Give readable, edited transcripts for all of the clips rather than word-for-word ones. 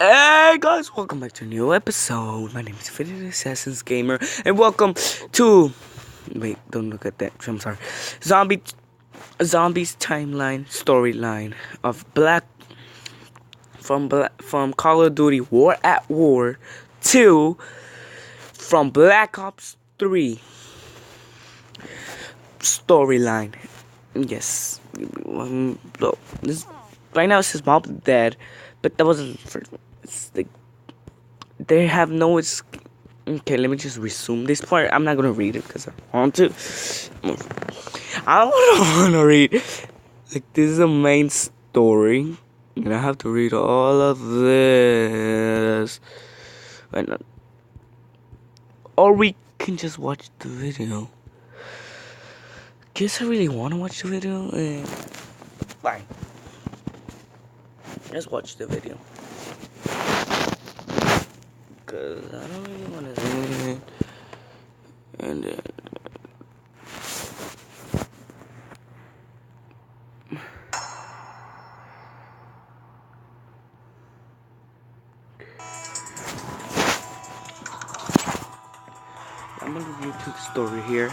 Hey guys, welcome back to a new episode. My name is Fitted Assassins Gamer, and welcome to don't look at that. I'm sorry. Zombies timeline storyline of from Call of Duty War at War 2 from Black Ops 3 storyline. Yes. This right now it says Mob dead, but that wasn't for. It's like they have no. Okay, let me just resume this part. I'm not gonna read it because I want to. I don't want to read. Like, this is the main story, and I have to read all of this. Or we can just watch the video. Guess I really want to watch the video. Fine. Let's watch the video. Cause I don't really want to see it. And I'm gonna do YouTube story here.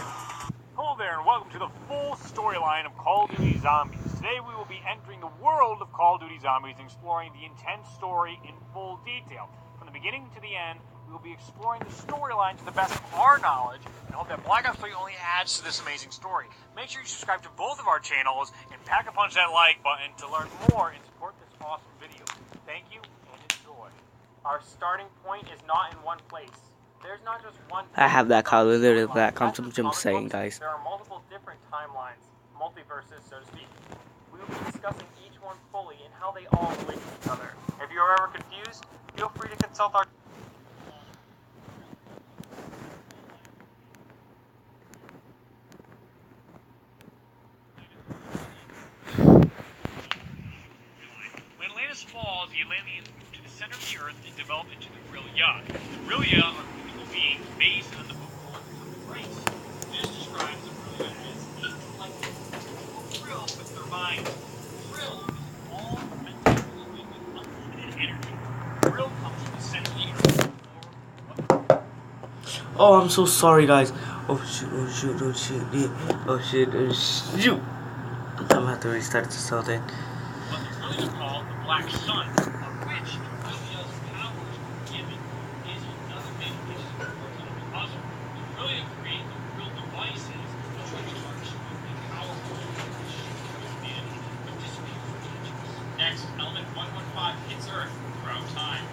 Hello there, and welcome to the full storyline of Call of Duty Zombies. Today we will be entering the world of Call of Duty Zombies and exploring the intense story in full detail. From the beginning to the end, we will be exploring the storyline to the best of our knowledge, and hope that Black Ops 3 only adds to this amazing story. Make sure you subscribe to both of our channels and pack a punch that like button to learn more and support this awesome video. Thank you and enjoy. Our starting point is not in one place. There's not just one. I have that Call of Duty Black Ops. I'm just saying, guys. There are multiple different timelines, multiverses, so to speak. We will be discussing each one fully and how they all relate to each other. If you are ever confused, feel free to consult our. When Atlantis falls, the Atlanteans move to the center of the Earth and develop into the Rillia. The Rillia are mythical beings based on the vocal of the race. This describes the Rillia as ape-like Krill with their minds. Krill is all mentally fluid with unlimited energy. Krill comes from the center of the Earth. Oh, I'm so sorry, guys. Oh shit! Oh shoot! Oh shit! Yeah. Oh shit! Oh shoot! I'm gonna have to restart this whole thing. What the Rillia call the Black Sun, of which the Rillia's powers were given, is another indication of the puzzle. The Rillia create the real devices which will charge the powerful humanity, but disappear from Egypt. Next, element 115 hits Earth throughout time.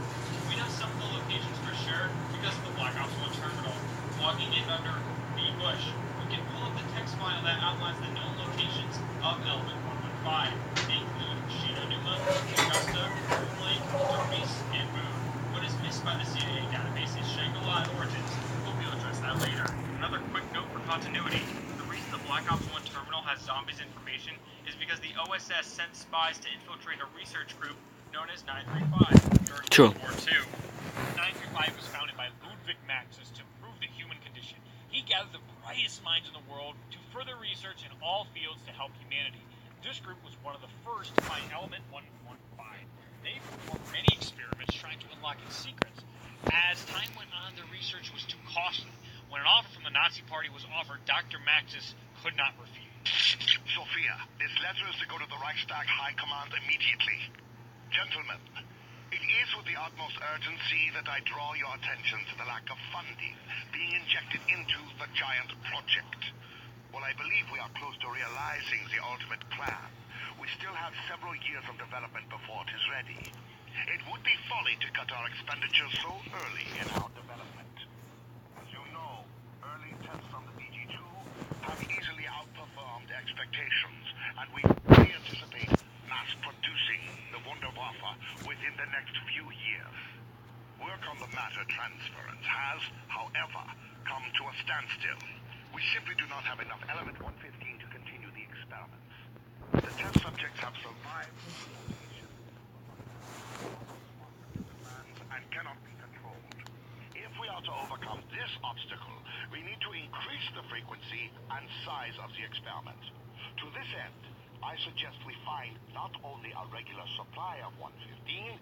We know some of the locations for sure because of the Black Ops 1 terminal. Logging in under B Bush, we can pull up the text file that outlines the known locations of element 115. They include Shinonuma, Augusta, Moon Lake, Darkness, and Moon. What is missed by the CIA database is Shangri-La and Origins. We'll address that later. Another quick note for continuity. The reason the Black Ops 1 terminal has zombies information is because the OSS sent spies to infiltrate a research group known as 935 during World War II. 935 was founded by Ludwig Maxis to improve the human condition. He gathered the brightest minds in the world to further research in all fields to help humanity. This group was one of the first to find element 115. They performed many experiments trying to unlock its secrets. As time went on, their research was too costly. When an offer from the Nazi Party was offered, Dr. Maxis could not refuse. Sophia, this letter is to go to the Reichstag High Command immediately. Gentlemen, it is with the utmost urgency that I draw your attention to the lack of funding being injected into the giant project. While I believe we are close to realizing the ultimate plan, we still have several years of development before it is ready. It would be folly to cut our expenditures so early in our development. As you know, early tests on the BG-2 have easily outperformed expectations, and we fully anticipate mass-producing the Wunderwaffe within the next few years. Work on the matter transference has, however, come to a standstill. We simply do not have enough element 115 to continue the experiments. The test subjects have survived and cannot be controlled. If we are to overcome this obstacle, we need to increase the frequency and size of the experiment. To this end, I suggest we find not only a regular supply of 115,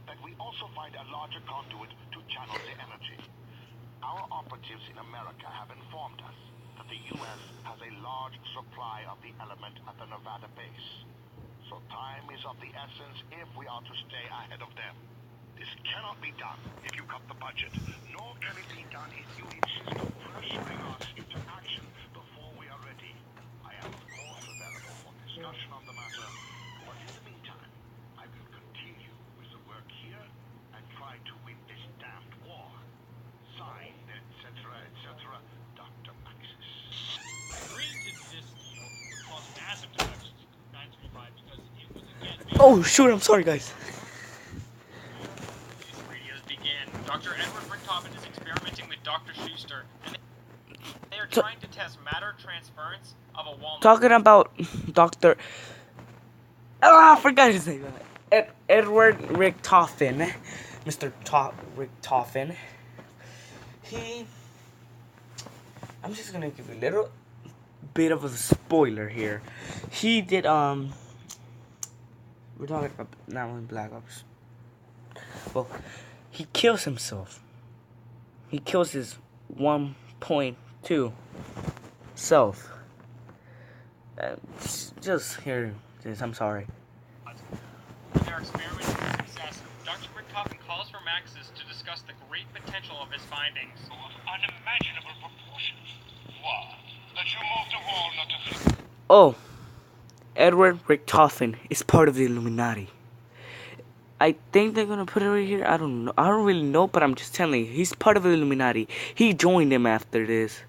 but that we also find a larger conduit to channel the energy. Our operatives in America have informed us that the U.S. has a large supply of the element at the Nevada base. So time is of the essence if we are to stay ahead of them. This cannot be done if you cut the budget, nor can it be done if you insist on pressuring us into action before we are ready. I am, of course, available for discussion on the matter, but in the meantime, I will continue with the work here and try to win this damned war. Signed, etc., Dr. Maxis. Agreeing to this deal would cause massive disruptions to 935 because it was again Oh shoot! I'm sorry, guys. these radios begin. Dr. Edward Richtofen is experimenting with Dr. Schuster, and they are trying to test matter transference of a walnut. Talking about Doctor. I forgot his name. Edward Richtofen, Mr. Richtofen. I'm just gonna give you a little bit of a spoiler here. He did we're talking about now in Black Ops. Well, he kills himself. He kills his 1.2 self. Just hear this. I'm sorry. With their experimenting with success, Dr. Richtofen calls for Maxis to discuss the great potential of his findings. Unimaginable proportions. What? That you moved the walnut to... Oh, Edward Richtofen is part of the Illuminati. I think they're gonna put it right here. I don't know. I don't really know, but I'm just telling you, he's part of the Illuminati. He joined them after this.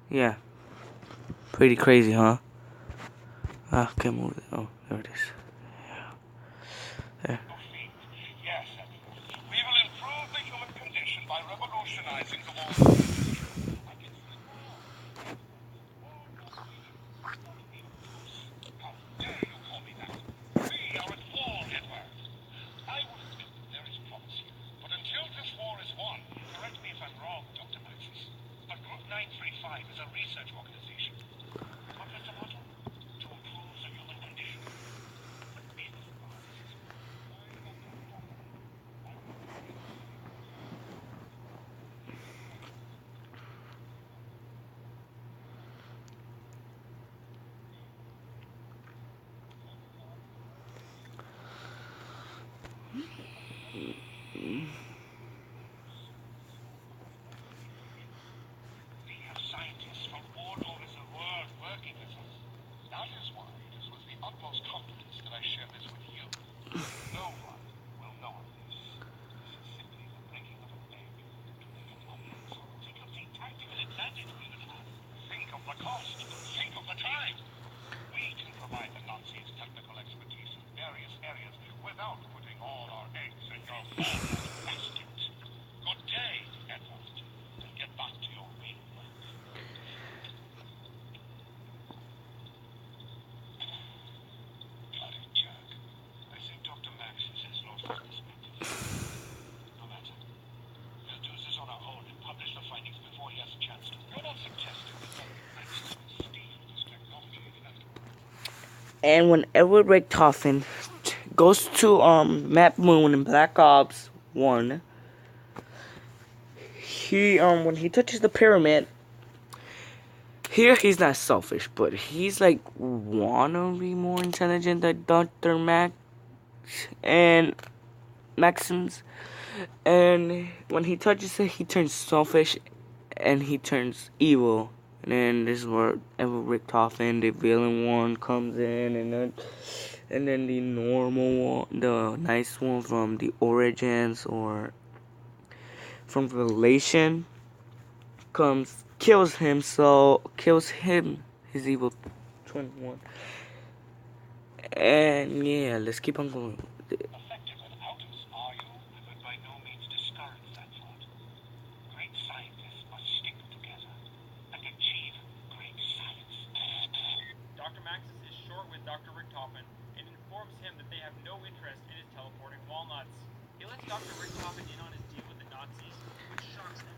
Yeah. Pretty crazy, huh? Okay, move it. Oh, there it is. Yeah. There. Yes, we will improve the human condition by revolutionizing the world. How dare you call me that? We are at war, Edward. I will admit there is promise here. But until this war is won, correct me if I'm wrong, Dr. Maxis, but Group 935 is a research organization. What is the motto? To improve the human condition. But me, we have scientists from all over the world working with us. That is why it is with the utmost confidence that I share this with you. No one will know of this. This is simply the breaking of an egg to make an omelet. Think of the tactical advantage we will have. Think of the cost. Think of the time. We can provide the Nazis technical expertise in various areas without putting all our eggs in your basket. Good day, Edward, and get back to your real work. Bloody jerk. I think Dr. Maxis has lost his perspective. No matter. We'll do this on our own and publish the findings before he has a chance to. You're not suggesting that Dr. Maxis will steal this technology, And when Edward Richtofen goes to Map Moon in Black Ops 1, he when he touches the pyramid, here he's not selfish, but he's like wanna be more intelligent than Dr. Max and Maxims. And when he touches it, he turns selfish and he turns evil. And then this is where Edward Richtofen, the villain one, comes in, and then the normal one, the nice one from the Origins or from Revelation, comes, kills him, his evil twin one. And yeah, let's keep on going. effective without us, are you? I would by no means discourage that thought. Great scientists must stick together and achieve great science. Dr. Maxis is short with Dr. Richtofen and informs him that they have no interest in his teleporting walnuts. He lets Dr. Richtofen in on his deal with the Nazis, which shocks them.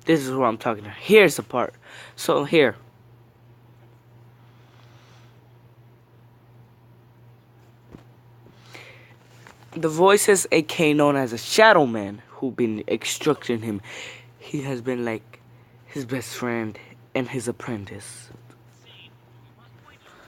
This is what I'm talking about. Here's the part. So here. The voices, aka known as a Shadow Man, who been instructing him. He has been like his best friend and his apprentice. Scene. We must point out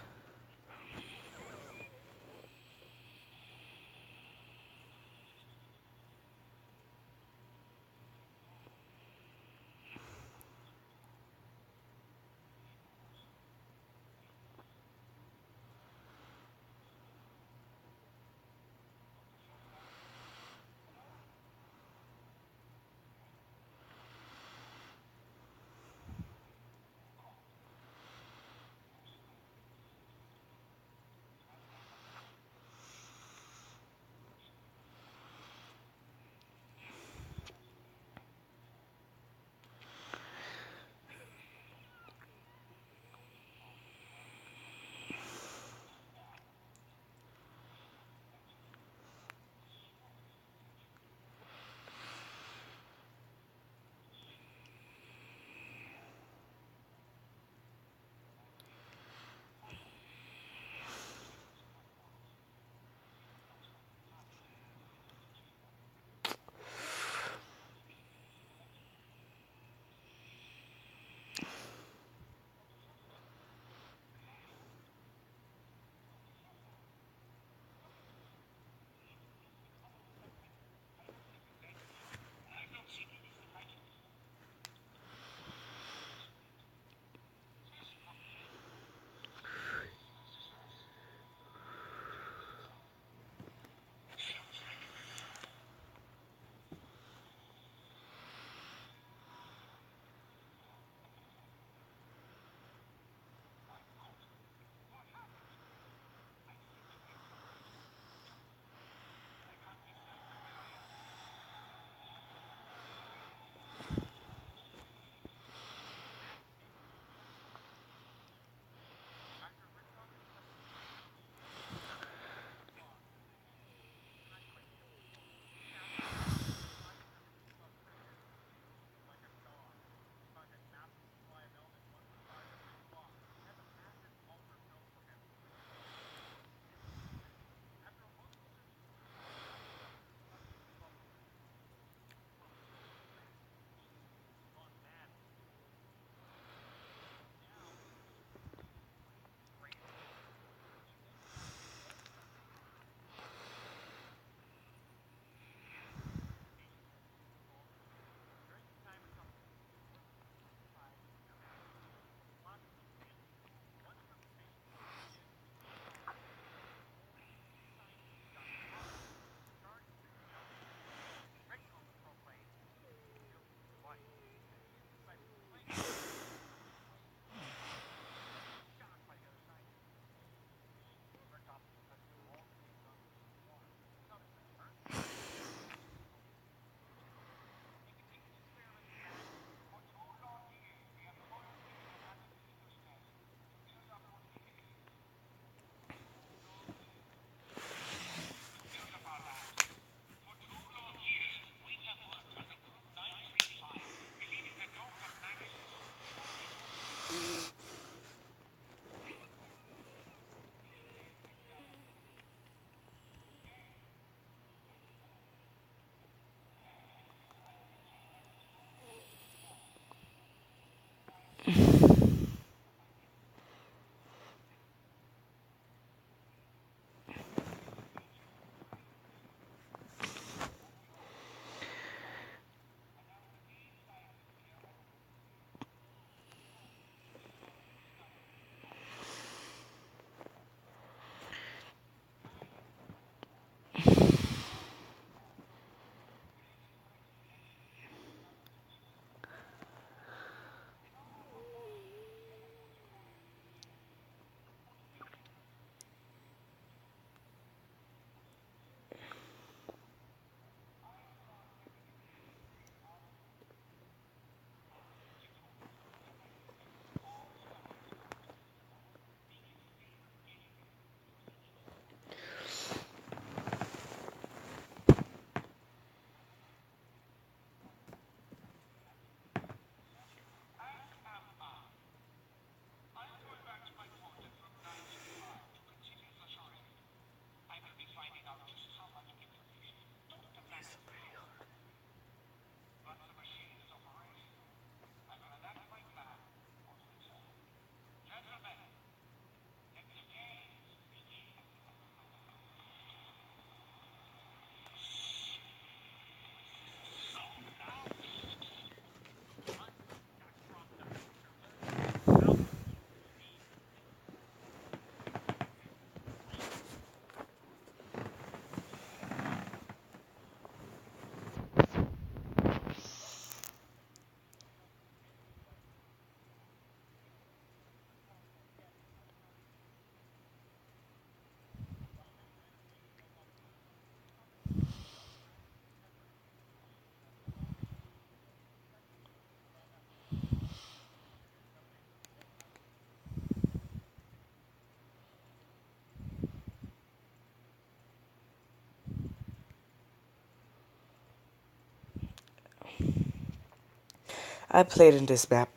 I played in this map.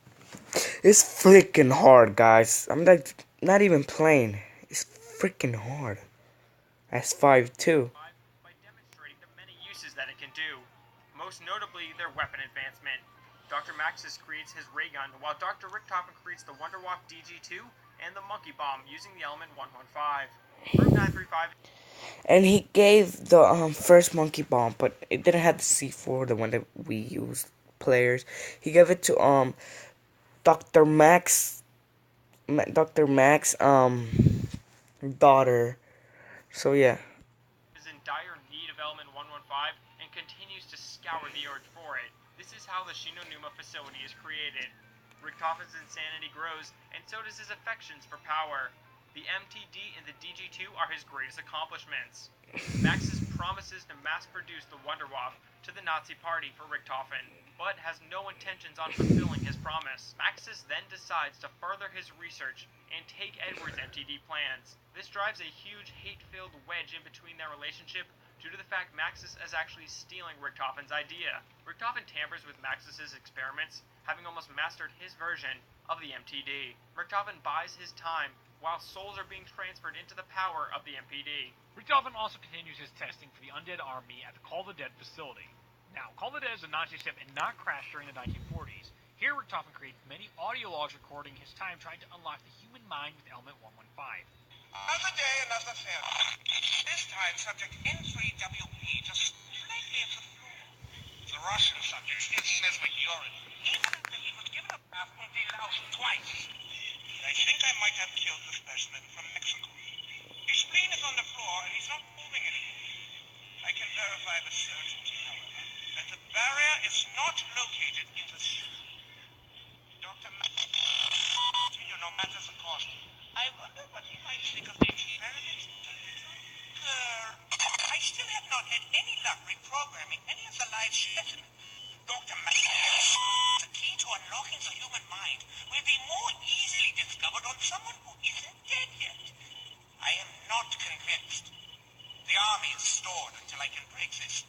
It's freaking hard, guys. I'm like not even playing. It's freaking hard. That's 5 too. By demonstrating the many uses that it can do, most notably their weapon advancement. Dr. Maxis creates his ray gun, while Dr. Richtofen creates the Wonderwaffe DG2 and the Monkey Bomb using the element 115. Group 935. And he gave the first monkey bomb, but it didn't have the C4, the one that we used players. He gave it to Dr. Max, Dr. Max daughter. So yeah. Is in dire need of element 115 and continues to scour the earth for it. This is how the Shinonuma facility is created. Richtofen's insanity grows, and so does his affections for power. The MTD and the DG2 are his greatest accomplishments. Maxis promises to mass-produce the Wonderwaffe to the Nazi Party for Richtofen, but has no intentions on fulfilling his promise. Maxis then decides to further his research and take Edward's MTD plans. This drives a huge hate-filled wedge in between their relationship due to the fact Maxis is actually stealing Richtofen's idea. Richtofen tampers with Maxis's experiments, having almost mastered his version of the MTD. Richtofen buys his time while souls are being transferred into the power of the MPD. Richtofen also continues his testing for the undead army at the Call the Dead facility. Now, Call the Dead is a Nazi ship and not crashed during the 1940s. Here, Richtofen creates many audio logs recording his time trying to unlock the human mind with element 115. Another day, another failure. This time, subject N3WP just slightly off the floor. The Russian subject still smells like urine. Even after he was given a bath and deloused twice. I think I might have killed the specimen from Mexico. His spleen is on the floor and he's not moving anymore. I can verify the certainty, however, that the barrier is not located in the suit. Dr. Continue no matter the cost. I wonder what he might think of the experiment. I still have not had any luck reprogramming any of the live specimens. Dr. The key to unlocking the human mind will be more easily discovered on someone who isn't dead yet. I am not convinced. The army is stored until I can break this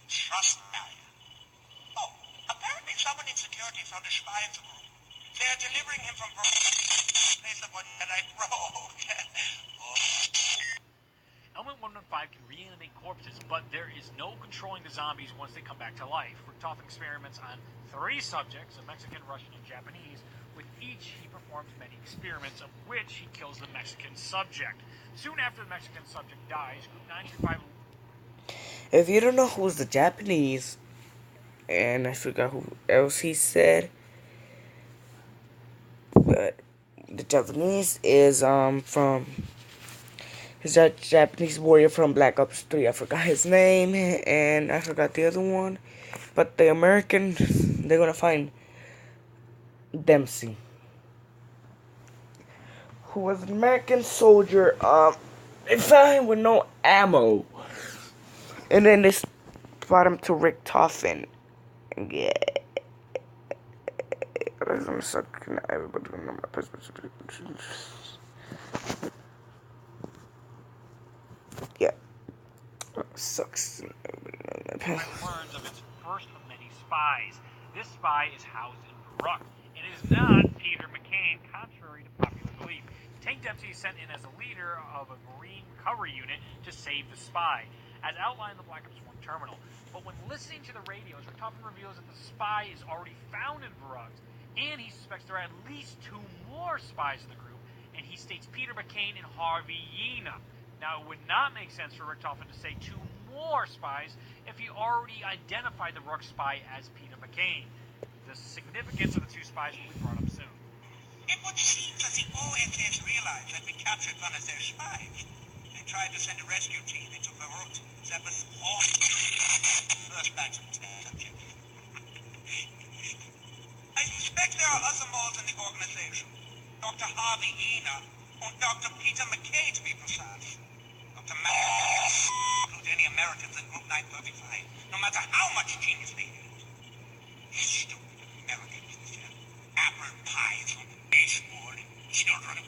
trust barrier. Oh, apparently someone in security found a spy in the room. They are delivering him from place of one that I broke. Element 115 can reanimate corpses, but there is no controlling the zombies once they come back to life. Richtofen experiments on 3 subjects, a Mexican, Russian, and Japanese. With each, he performs many experiments, of which he kills the Mexican subject. Soon after the Mexican subject dies, Group 935... If you don't know who's the Japanese, and I forgot who else he said, but the Japanese is from... He's a Japanese warrior from Black Ops 3. I forgot his name, and I forgot the other one. But the American, they're gonna find Dempsey, who was an American soldier. They found him with no ammo, and then they brought him to Richtofen. Yeah. I'm sucking everybody know my perspective. Yeah. Sucks. learns of its first of many spies. This spy is housed in Verrückt. It is not Peter McCain, contrary to popular belief. Tank Dempsey is sent in as a leader of a Marine recovery unit to save the spy, as outlined in the Black Ops 1 terminal. But when listening to the radios, Richtofen reveals that the spy is already found in Verrückt, and he suspects there are at least 2 more spies in the group, and he states Peter McCain and Harvey Yena. Now, it would not make sense for Richtofen to say 2 more spies if he already identified the Verrückt spy as Peter McCain. The significance of the 2 spies will be brought up soon. It would seem that the OSS realized that we captured one of their spies. They tried to send a rescue team into Verrückt. That was all first batch of subjects. I suspect there are other moles in the organization. Dr. Harvey Yena and Dr. Peter McKay, to be precise. Dr. McKay include any Americans in Group 935, no matter how much genius they use. Stupid Americans with their apple pies on baseball and children.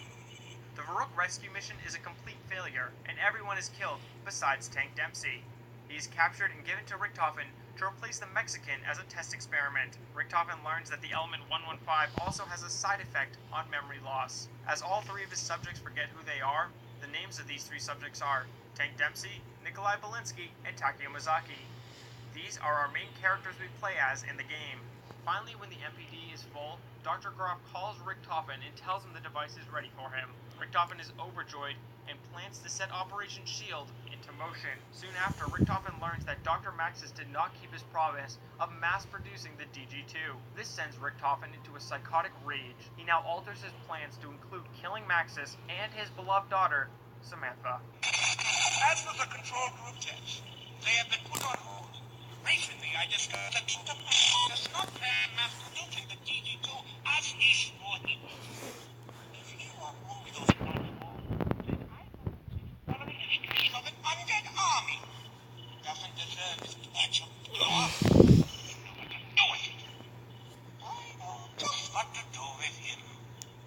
The Verrückt rescue mission is a complete failure, and everyone is killed besides Tank Dempsey. He is captured and given to Richtofen to replace the Mexican as a test experiment. Richtofen learns that the element 115 also has a side effect on memory loss. As all three of his subjects forget who they are, the names of these three subjects are Tank Dempsey, Nikolai Belinsky, and Takeo Mizaki. These are our main characters we play as in the game. Finally, when the MPD is full, Dr. Groff calls Richtofen and tells him the device is ready for him. Richtofen is overjoyed and plans to set Operation SHIELD into motion. Soon after, Richtofen learns that Dr. Maxis did not keep his promise of mass-producing the DG2. This sends Richtofen into a psychotic rage. He now alters his plans to include killing Maxis and his beloved daughter, Samantha. As for the control group tests, they have been put on hold. Recently, I discovered that Dr. Maxis does not plan mass producing the DG2 as he swore he would. If you are moving those plans forward, then I will follow the streets of an undead army. Doesn't deserve this catch-up. Do it! I know just what to do with him.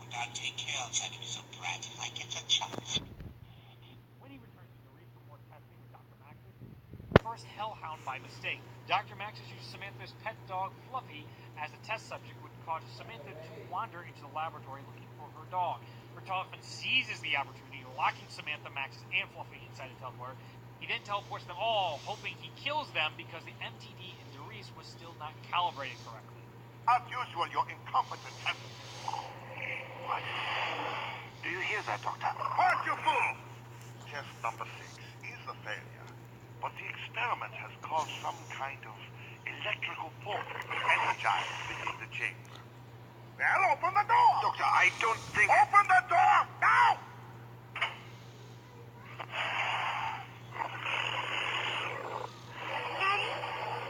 And I'll take care of that little brat if I get a chance. When he returns to the reef for more testing with Dr. Maxis, first hellhound by mistake. Dr. Maxis used Samantha's pet dog, Fluffy, as a test subject, which caused Samantha to wander into the laboratory looking for her dog. Richtofen seizes the opportunity, locking Samantha, Maxis, and Fluffy inside a teleporter. He then teleports them all, hoping he kills them because the MTD in Derice was still not calibrated correctly. As usual, you're incompetent and... What? Do you hear that, Doctor? Quiet, you fool! Test number 6 is a failure, but the experiment has caused some kind of electrical force energized within the chamber. Well, open the door! Doctor, I don't think... Open the door! Now! Daddy,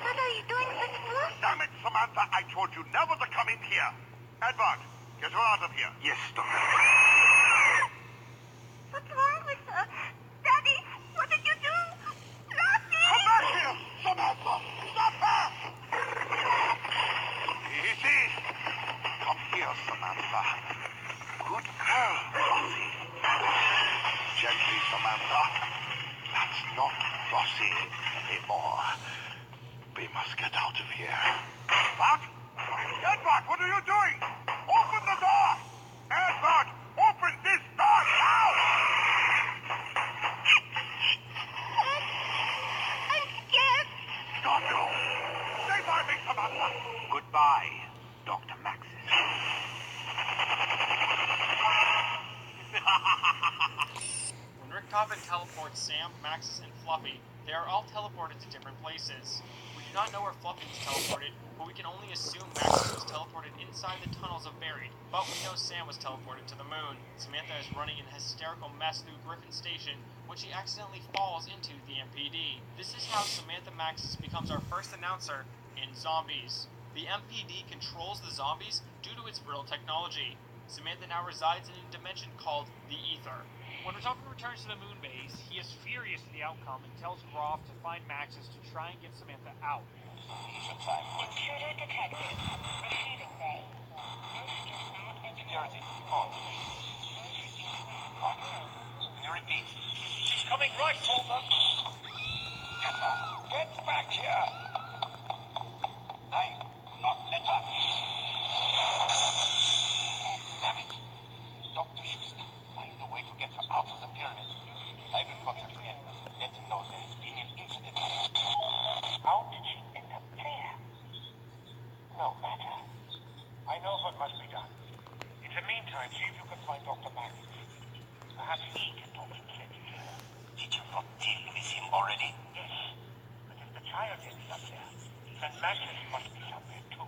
what are you doing such fools? Damn it, Samantha, I told you never to come in here. Edward, get her out of here. Yes, Doctor. What's wrong with her? Daddy, what did you do? Fluffy! Come back here, Samantha! Stop her! Easy. Come here, Samantha. Good girl, Flossie. Gently, Samantha. That's not Flossie anymore. We must get out of here. What? Edward, what are you doing? Open the door! Edward, open this door now! I'm scared. Stop you! Stay by me, Samantha! Goodbye, Dr. Maxis. When Richtofen teleports Sam, Maxis, and Fluffy, they are all teleported to different places. We do not know where Fluffy was teleported, but we can only assume Maxis was teleported inside the tunnels of Buried. But we know Sam was teleported to the moon. Samantha is running in a hysterical mess through Griffin Station when she accidentally falls into the MPD. This is how Samantha Maxis becomes our first announcer in Zombies. The MPD controls the zombies due to its brittle technology. Samantha now resides in a dimension called the Ether. When Richtofen returns to the moon base, he is furious at the outcome and tells Groff to find Maxis to try and get Samantha out. Intruder detected. Receiving bay. Security, on. I repeat, she's coming right for us. Get her. Get back here. I not let her. Damn it. Dr. Schuster, find a way to get her out of the pyramid. I will contact the Emperor. Let him know there has been an incident. How did she end up there? No matter. I know what must be done. In the meantime, see if you can find Dr. Maxis. Perhaps he can talk some sense into her. Did you not deal with him already? Yes. But if the child ends up there, then Maxis must be somewhere too.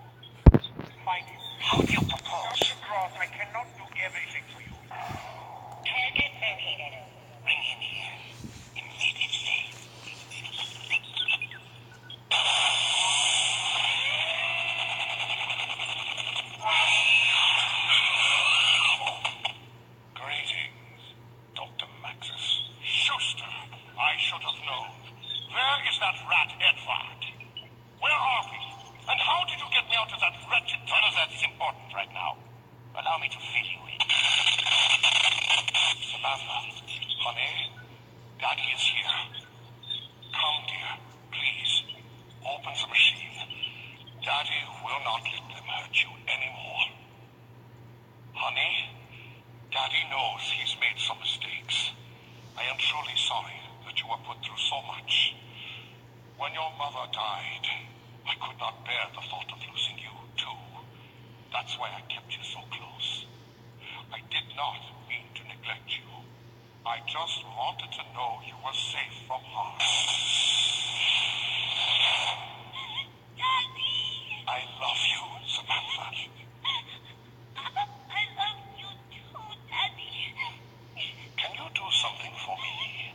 Find him. How do you propose? Dr. Cross, I cannot do everything for you. Target located. Bring him here. Immediately. Greetings, Dr. Maxis. Schuster, I should have known. Where is that rat Edward? Where are we? And how did you get me out of that wretched tunnel? That's important right now. Allow me to fill you in. knows he's made some mistakes. I am truly sorry that you were put through so much. When your mother died, I could not bear the thought of losing you, too. That's why I kept you so close. I did not mean to neglect you. I just wanted to know you were safe from harm. Daddy! I love you, Samantha. I love you too, Daddy. Can you do something for me?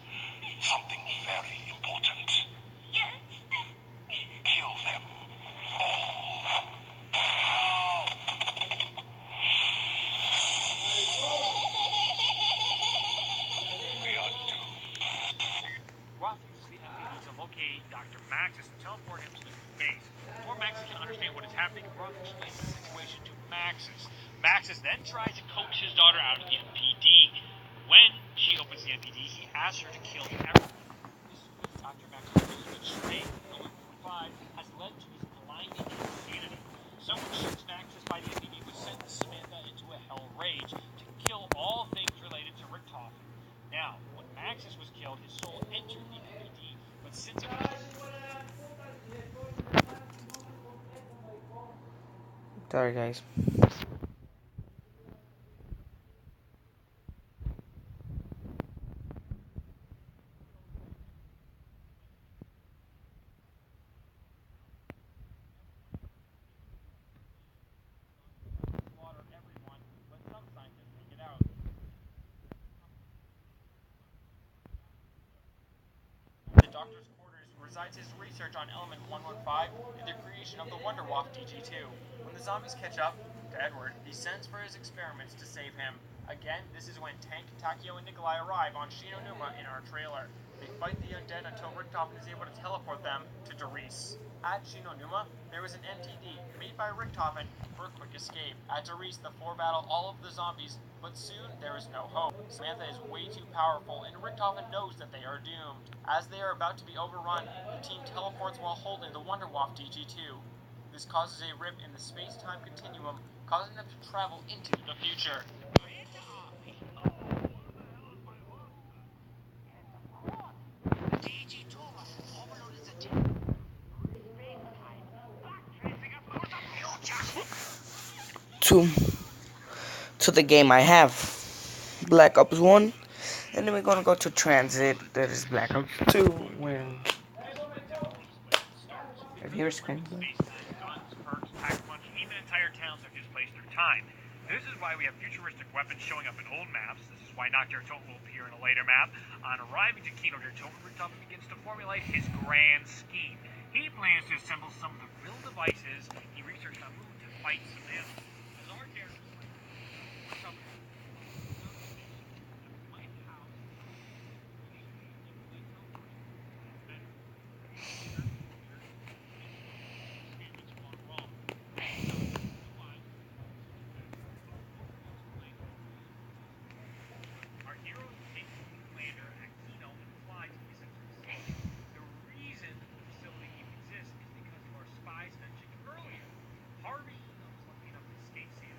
Something very important. Yes. Kill them all. We are doomed. Roth uses the MPD to locate Dr. Maxis and teleport him to the base. Before Maxis can understand what is happening, Roth explains the situation to Maxis. Maxis then tries to coax his daughter out of the MPD. When she opens the MPD, he asks her to kill everyone. This week, Dr. Maxis knows that Shrey, Element 45, has led to his blinding insanity. Someone shoots Maxis by the MPD, which sends Samantha into a hell rage to kill all things related to Richtofen. Now, when Maxis was killed, his soul entered the MPD, but since it was... Sorry, guys. slaughter everyone, but some scientists make it out. The Doctor's quarters resides his research on Element 115 and the creation of the Wonderwaffe DG2. When the zombies catch up to Edward, he sends for his experiments to save him. Again, this is when Tank, Takio, and Nikolai arrive on Shinonuma in our trailer. They fight the undead until Richtofen is able to teleport them to Darice. At Shinonuma, there is an MTD made by Richtofen for a quick escape. At Darice, the four battle all of the zombies, but soon there is no hope. Samantha is way too powerful, and Richtofen knows that they are doomed. As they are about to be overrun, the team teleports while holding the Wonderwaffe DG2. This causes a rip in the space-time continuum, causing them to travel into the future. To the game I have, Black Ops 1, and then we're gonna go to Transit, that is Black Ops 2, when... If you're screen. Guns, perks, pack punch, even entire towns are displaced through time. This is why we have futuristic weapons showing up in old maps. This is why Nocturne Totem will appear in a later map. On arriving to Kino der Toten, Richtofen begins to formulate his grand scheme. He plans to assemble some of the real devices he researched on Moon to fight Samantha. As our characters like Richtofen might house our heroes take Commander Aquino and fly to the Eccentric City. The reason the facility even exists is because of our spies mentioned earlier. Harvey was lucky enough to escape San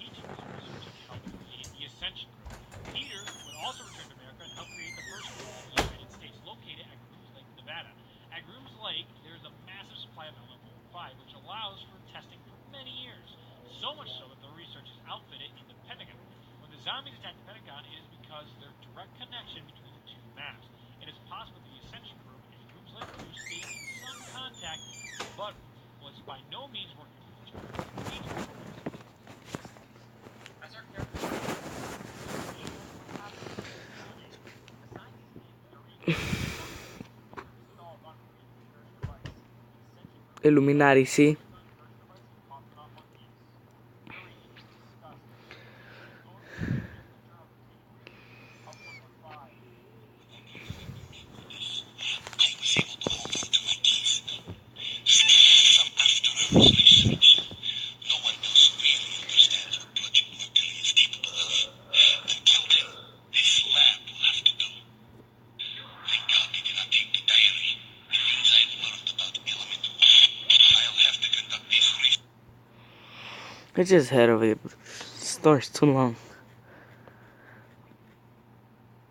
Each of these researchers helped create the Ascension Group. Peter would also return to America and help create the first group in the United States located at Grooms Lake, Nevada. At Grooms Lake, there is a massive supply of Element 5, which allows for testing for many years. So much so that the research is outfitted in the Pentagon. When the zombies attack the Pentagon, it is because their direct connection between the two maps. It is possible the Ascension Group and Grooms Lake Crew stayed in some contact, but was by no means working with each other. As our characters Illuminati, sí. I'll have to Let's just head over here. The story's too long.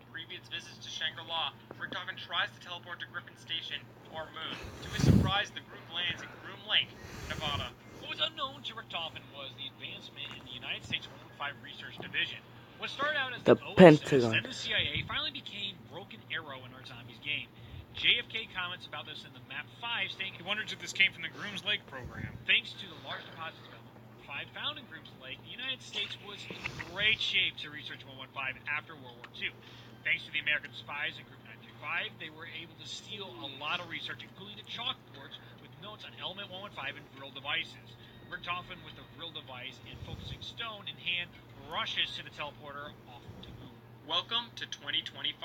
Previous visits to Shangri-La, Richtofen tries to teleport to Griffin Station, or Moon. To his surprise, the group lands in Groom Lake, Nevada. What was unknown to Richtofen was the advancement in the United States 115 Research Division. What started out as The OSS, Pentagon. then the CIA, finally became Broken Arrow in our zombies game. JFK comments about this in the Map 5, saying he wonders if this came from the Grooms Lake program. Thanks to the large deposits of Element 115 found in Grooms Lake, the United States was in great shape to research 115 after World War II. Thanks to the American spies in Group 925, they were able to steal a lot of research, including the chalkboards with notes on Element 115 and Vril devices. Richtofen, with the Vril device and focusing stone in hand, rushes to the teleporter off to Moon. Welcome to 2025,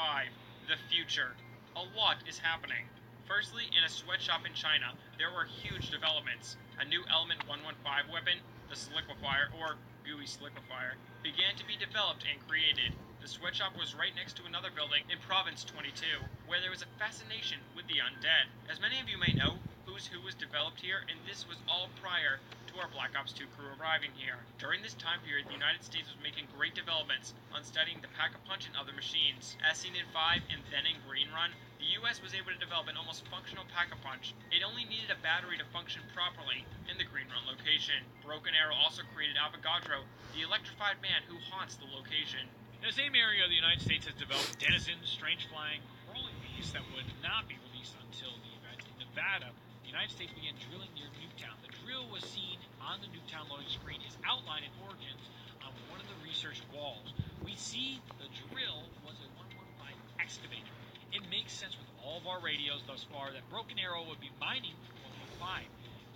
the future. A lot is happening. Firstly, in a sweatshop in China, there were huge developments. A new Element 115 weapon, the Sliquifier, or Gooey Sliquifier, began to be developed and created. The sweatshop was right next to another building in Province 22, where there was a fascination with the undead. As many of you may know, Who's Who was developed here, and this was all prior to our Black Ops 2 crew arriving here. During this time period, the United States was making great developments on studying the Pack-a-Punch and other machines. As seen in 5 and then in Green Run, the US was able to develop an almost functional Pack-a-Punch. It only needed a battery to function properly in the Green Run location. Broken Arrow also created Avogadro, the electrified man who haunts the location. In the same area, the United States has developed denizens, strange flying, crawling beasts that would not be released until the event in Nevada. The United States began drilling near Nuketown. The drill was seen on the Nuketown loading screen as outlined in Origins on one of the research walls. We see the drill was a 115 excavator. It makes sense with all of our radios thus far that Broken Arrow would be mining 115.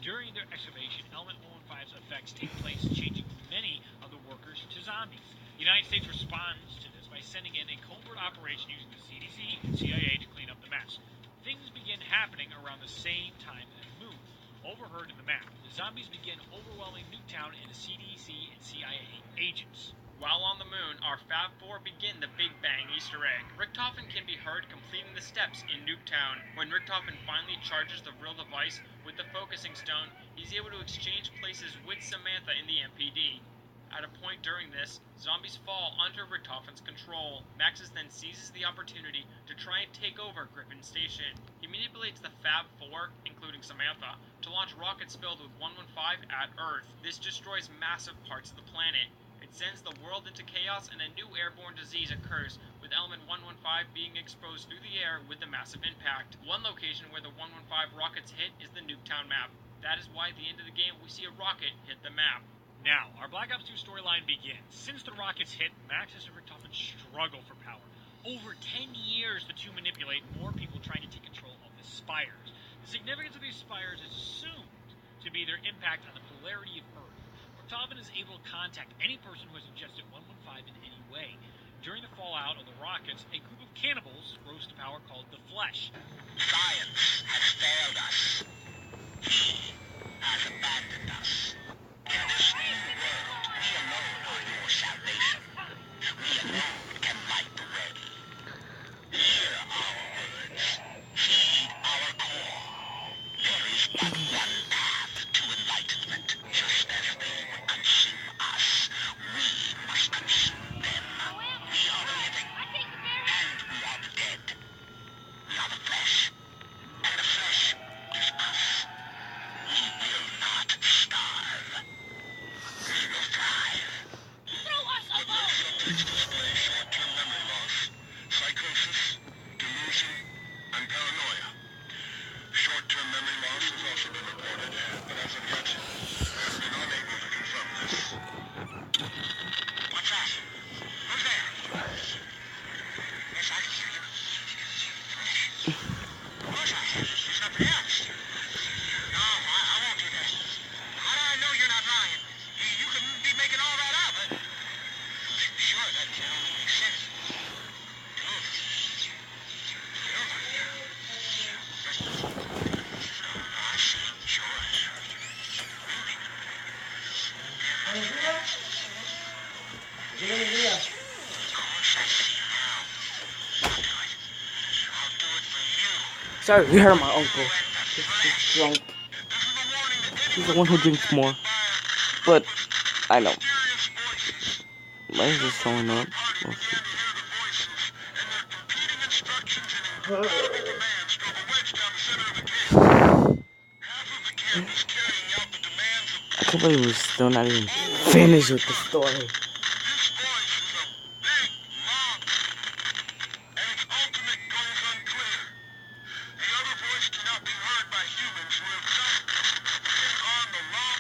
During their excavation, Element 115's effects take place, changing many of the workers to zombies. The United States responds to this by sending in a covert operation using the CDC and CIA to clean up the mess. Things begin happening around the same time as Moon. Overheard in the map, the zombies begin overwhelming Nuketown and the CDC and CIA agents. While on the Moon, our Fab Four begin the Big Bang Easter egg. Richtofen can be heard completing the steps in Nuketown. When Richtofen finally charges the Vril device with the focusing stone, he's able to exchange places with Samantha in the MPD. At a point during this, zombies fall under Richtofen's control. Maxis then seizes the opportunity to try and take over Griffin Station. He manipulates the Fab Four, including Samantha, to launch rockets filled with 115 at Earth. This destroys massive parts of the planet. It sends the world into chaos, and a new airborne disease occurs, with Element 115 being exposed through the air with the massive impact. One location where the 115 rockets hit is the Nuketown map. That is why at the end of the game we see a rocket hit the map. Now, our Black Ops 2 storyline begins. Since the rockets hit, Maxis and Richtofen struggle for power. Over 10 years, the two manipulate more people trying to take control of the spires. The significance of these spires is assumed to be their impact on the polarity of Earth. Richtofen is able to contact any person who has ingested 115 in any way. During the fallout of the rockets, a group of cannibals rose to power called the Flesh. Science has failed us. He has abandoned us. In this new world, we alone are your salvation. We alone can light the way. Hear our words. Heed our call. There is but one path to enlightenment. Just as they would consume us, we must consume them. We are the living, and we are the dead. We are the flesh, and the flesh is us. We will not starve. We will thrive. Throw us alone! Subjects display short-term memory loss, psychosis, delusion, and paranoia. Short-term memory loss has also been reported, but as of yet, we have been unable to confirm this. What's that? Who's there? Yes, I can hear you. Who's that? There's nothing else. No, I won't do that. How do I know you're not lying? You could be making all that up. Sure, that only makes sense. I see. Sure. Of course, I see now. I'll do it. I'll do it for you. Sorry, we heard my uncle. He's drunk. This is a warning to He's the one who drinks more. But I know. Mysterious voices. Why is this showing up? Party began to hear the voices, and their competing instructions and incredible demands drove a wedge down the center of the camp. Half of the camp is carrying out the demands of I can't believe we're still not even finished with the story. this voice is a big mob, and its ultimate goals unclear. The other voice cannot be heard by humans who have just taken on the law.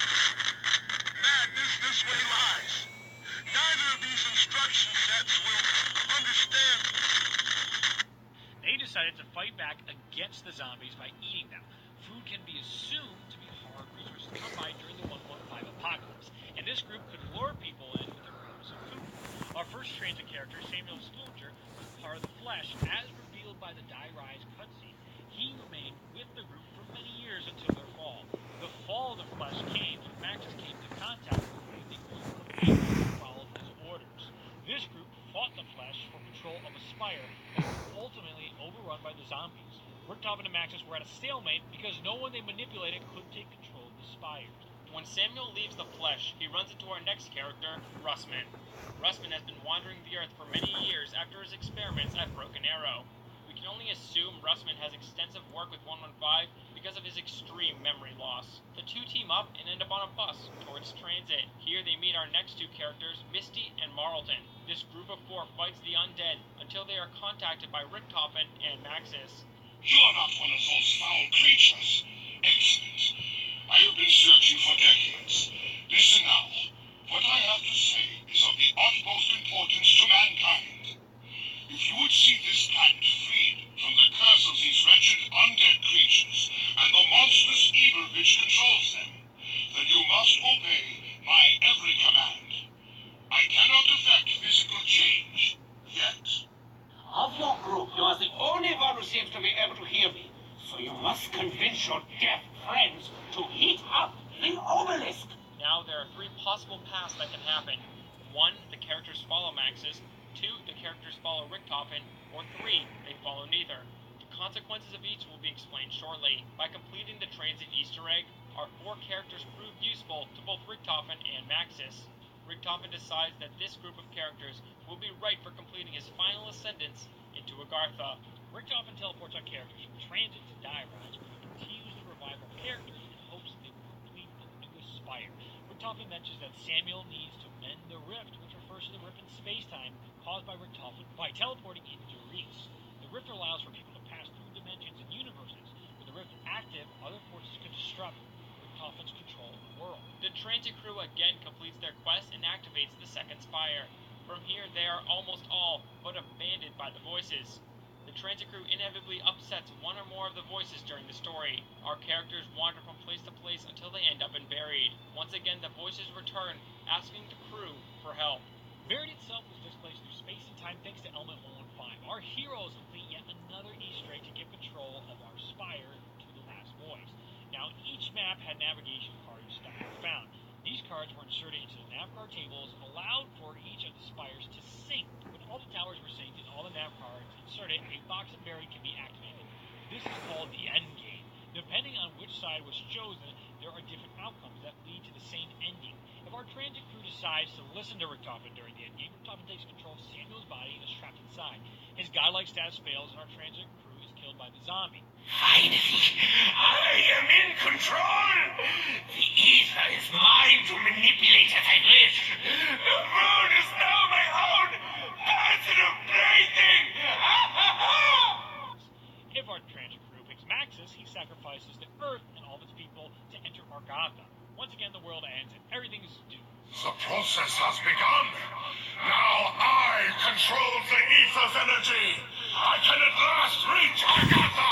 Madness this way lies. Neither of these instruction sets will understand. They decided to fight back against the zombies by eating them. Food can be assumed to be hard resources to come by during the 115 apocalypse, and this group could lure people in with their promise of food. Our first transit character, Samuel Spluger, was part of the Flesh, as revealed by the Die Rise cutscene. He remained with the group for many years until their fall. The fall of the Flesh came when Maxis came into contact with the group of people who followed his orders. This group fought the Flesh for control of a spire, but were ultimately overrun by the zombies. Richtofen and Maxis were at a stalemate because no one they manipulated could take control of the spires. When Samuel leaves the Flesh, he runs into our next character, Russman. Russman has been wandering the Earth for many years after his experiments at Broken Arrow. We can only assume Russman has extensive work with 115 because of his extreme memory loss. The two team up and end up on a bus towards transit. Here they meet our next two characters, Misty and Marlton. This group of four fights the undead until they are contacted by Richtofen and Maxis. You are not one of those foul creatures. Excellent. I have been searching for decades. Listen now. What I have to say is of the utmost importance to mankind. If you would see this planet freed from the curse of these wretched undead creatures and the monstrous evil which controls them, then you must obey my every command. I cannot effect physical change yet. Of your group, you are the only one who seems to be able to hear me. So you must convince your deaf friends to heat up the obelisk. Now there are three possible paths that can happen. 1, the characters follow Maxis. 2, the characters follow Richtofen. Or 3, they follow neither. The consequences of each will be explained shortly. By completing the transit Easter egg, our 4 characters proved useful to both Richtofen and Maxis. Richtofen decides that this group of characters will be right for completing his final ascendance into Agartha. Richtofen teleports our characters from transit to Die Rise, where he continues the revival of characters in hopes that they will complete the newest spire. Richtofen mentions that Samuel needs to mend the rift, which refers to the rift in space-time caused by Richtofen by teleporting into Reese. The rift allows for people to pass through dimensions and universes. With the rift active, other forces can disrupt Richtofen's control of the world. The transit crew again completes their quest and activates the second spire. From here, they are almost all but abandoned by the voices. The transit crew inevitably upsets one or more of the voices during the story. Our characters wander from place to place until they end up in Buried. Once again, the voices return, asking the crew for help. Buried itself was displaced through space and time thanks to Element 115. Our heroes complete yet another Easter egg to give control of our spire to the last voice. Now, each map had navigation cards that were found. These cards were inserted into the nav card tables and allowed for each of the spires to sync. When all the towers were synced and all the nav cards inserted, a box of Buried can be activated. This is called the end game. Depending on which side was chosen, there are different outcomes that lead to the same ending. If our transit crew decides to listen to Richtofen during the endgame, Richtofen takes control of Samuel's body and is trapped inside. His godlike status fails and our transit crew is killed by the zombie. Finally, I am in control! The ether is mine to manipulate as I wish. The moon is now my own personal plaything! If our transit crew picks Maxis, he sacrifices the Earth and all of its people to enter Agartha. Once again, the world ends and everything is doomed. The process has begun. Now I control the ether's energy. I can at last reach Agatha!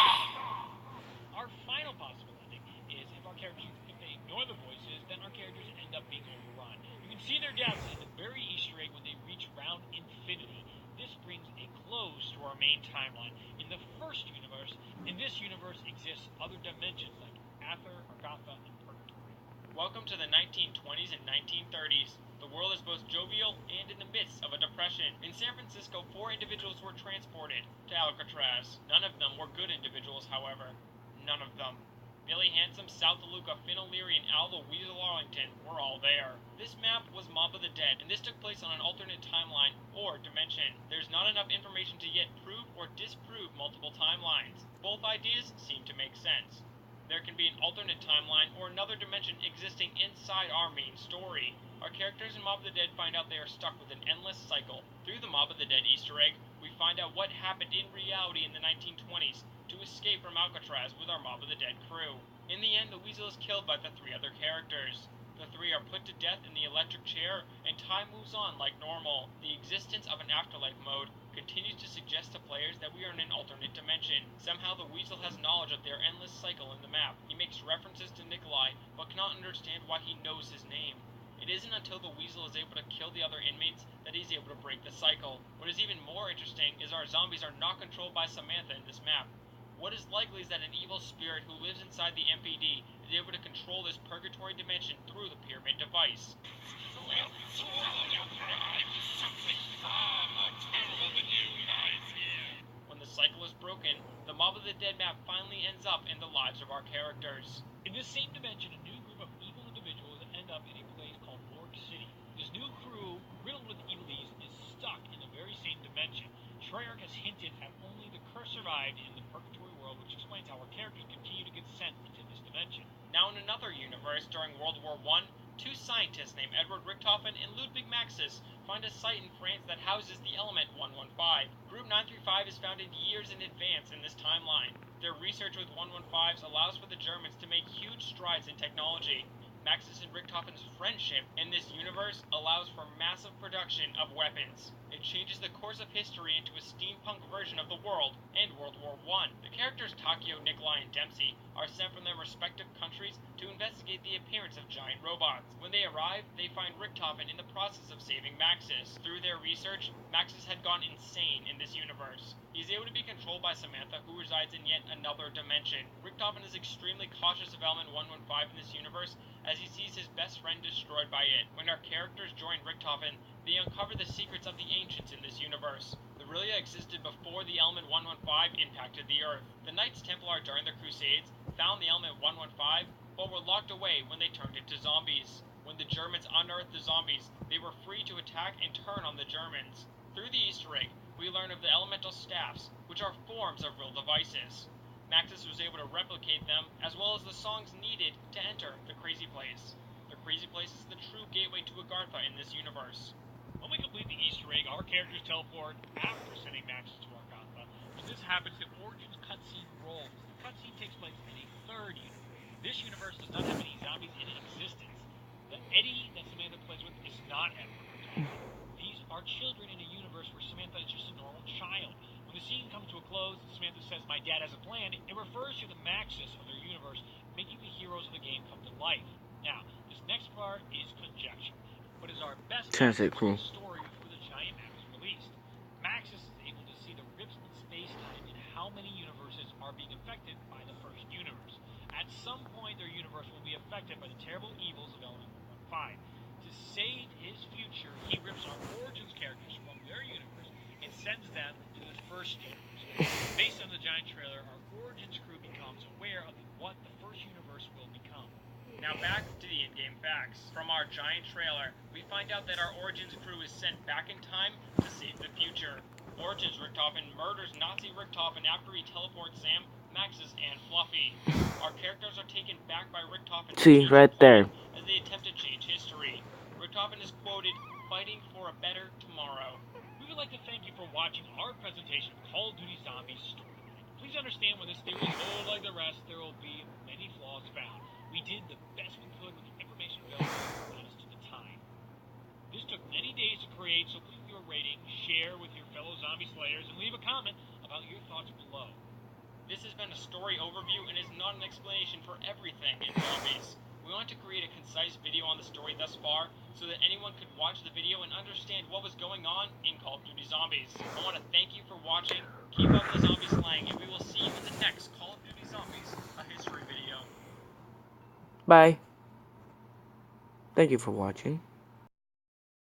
Our final possible ending is if our characters, if they ignore the voices, then our characters end up being overrun. You can see their deaths in the very Easter egg when they reach round infinity. This brings a close to our main timeline. In the first universe, in this universe exists other dimensions like Aether, Agatha, and Purgatory. Welcome to the 1920s and 1930s. The world is both jovial and in the midst of a depression. In San Francisco, 4 individuals were transported to Alcatraz. None of them were good individuals, however. None of them. Billy Handsome, Sal DeLuca, Finn O'Leary, and Al the Weasel Arlington were all there. This map was Mob of the Dead, and this took place on an alternate timeline or dimension. There's not enough information to yet prove or disprove multiple timelines. Both ideas seem to make sense. There can be an alternate timeline or another dimension existing inside our main story. Our characters in Mob of the Dead find out they are stuck with an endless cycle. Through the Mob of the Dead Easter egg, we find out what happened in reality in the 1920s to escape from Alcatraz with our Mob of the Dead crew. In the end, the Weasel is killed by the 3 other characters. The 3 are put to death in the electric chair, and time moves on like normal. The existence of an afterlife mode continues to suggest to players that we are in an alternate dimension. Somehow the Weasel has knowledge of their endless cycle in the map. He makes references to Nikolai, but cannot understand why he knows his name. It isn't until the Weasel is able to kill the other inmates that he's able to break the cycle. What is even more interesting is our zombies are not controlled by Samantha in this map. What is likely is that an evil spirit who lives inside the MPD is able to control this purgatory dimension through the pyramid device. When the cycle is broken, the Mob of the Dead map finally ends up in the lives of our characters. In this same dimension, a new group of evil individuals end up in a place called Morgue City. This new crew, riddled with evilies, is stuck in the very same dimension. Treyarch has hinted at only the curse survived in the purgatory world, which explains how our characters continue to get sent into this dimension. Now in another universe, during World War I, 2 scientists named Edward Richthofen and Ludwig Maxis find a site in France that houses the element 115. Group 935 is founded years in advance in this timeline. Their research with 115s allows for the Germans to make huge strides in technology. Maxis and Richthofen's friendship in this universe allows for massive production of weapons. It changes the course of history into a steampunk version of the world and World War I. The characters Takio, Nikolai, and Dempsey are sent from their respective countries to investigate the appearance of giant robots. When they arrive, they find Richthofen in the process of saving Maxis. Through their research, Maxis had gone insane in this universe. He is able to be controlled by Samantha, who resides in yet another dimension. Richthofen is extremely cautious of element 115 in this universe, as he sees his best friend destroyed by it. When our characters join Richthofen, they uncover the secrets of the ancients in this universe. The Aurelia existed before the element 115 impacted the Earth. The Knights Templar during the Crusades found the element 115, but were locked away when they turned into zombies. When the Germans unearthed the zombies, they were free to attack and turn on the Germans. Through the Easter egg, we learn of the elemental staffs, which are forms of real devices. Maxis was able to replicate them, as well as the songs needed to enter the Crazy Place. The Crazy Place is the true gateway to Agartha in this universe. When we complete the Easter egg, our characters teleport after sending Maxis to Agartha. When this happens, the Origins cutscene rolls. The cutscene takes place in a third universe. This universe does not have any zombies in existence. The Eddie that Samantha plays with is not Edward. These are children in a universe where Samantha is just a normal child. When the scene comes to a close, Samantha says, "My dad has a plan." It refers to the Maxis of their universe, making the heroes of the game come to life. Now, this next part is conjecture, but is our best Cool. story before the giant map is released. Maxis is able to see the rips in space-time and how many universes are being affected by the first universe. At some point, their universe will be affected by the terrible evils of Element 115. To save his future, he rips our Origins characters from their universe and sends them to the first universe. Based on the giant trailer, our Origins crew becomes aware of what the first universe will become. Now back to the in-game facts. From our giant trailer, we find out that our Origins crew is sent back in time to save the future. Origins Richthofen murders Nazi Richthofen after he teleports Sam, Maxis, and Fluffy. Our characters are taken back by Richthofen See, right there. as they attempt to change history. Richthofen is quoted, "fighting for a better tomorrow." We would like to thank you for watching our presentation of Call of Duty Zombies Storyline. Please understand when this theory is old like the rest, there will be many flaws found. We did the best we could with the information available honest to the time. This took many days to create, so please give a rating, share with your fellow zombie slayers, and leave a comment about your thoughts below. This has been a story overview and is not an explanation for everything in zombies. We want to create a concise video on the story thus far, so that anyone could watch the video and understand what was going on in Call of Duty Zombies. I want to thank you for watching, keep up the zombie slang, and we will see you in the next Call of Duty Zombies, a history video. Bye. Thank you for watching.